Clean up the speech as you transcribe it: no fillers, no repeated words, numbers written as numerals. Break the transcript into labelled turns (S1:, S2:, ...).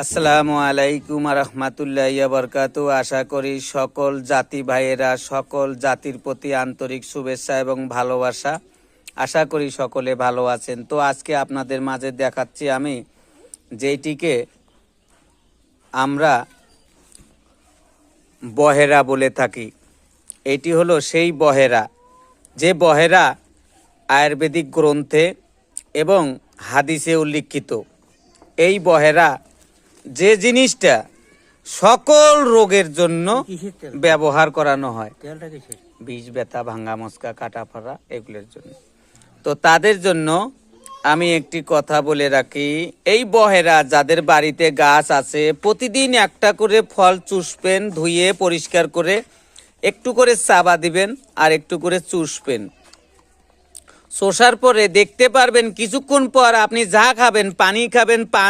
S1: আসসালামু আলাইকুম রহমতুল্লাহ বরকাতু। আশা করি সকল জাতি ভাইয়েরা সকল জাতির প্রতি আন্তরিক শুভেচ্ছা এবং ভালোবাসা। আশা করি সকলে ভালো আছেন। তো আজকে আপনাদের মাঝে দেখাচ্ছি আমি যেটিকে আমরা বহেরা বলে থাকি। এটি হলো সেই বহেরা, যে বহেরা আয়ুর্বেদিক গ্রন্থে এবং হাদিসে উল্লিখিত। এই বহেরা যে জিনিসটা সকল রোগের জন্য ব্যবহার করানো হয়, বিষ, ব্যথা, ভাঙ্গা মস্কা, কাটা ফাড়া, এগুলোর জন্য। তো তাদের জন্য আমি একটি কথা বলে রাখি, এই বহেরা যাদের বাড়িতে গাছ আছে প্রতিদিন একটা করে ফল চুষবেন, ধুয়ে পরিষ্কার করে একটু করে চাবা দিবেন আর একটু করে চুষবেন। চষার পরে দেখতে পারবেন কিছুক্ষণ পর আপনি যা খাবেন, পানি খাবেন, পান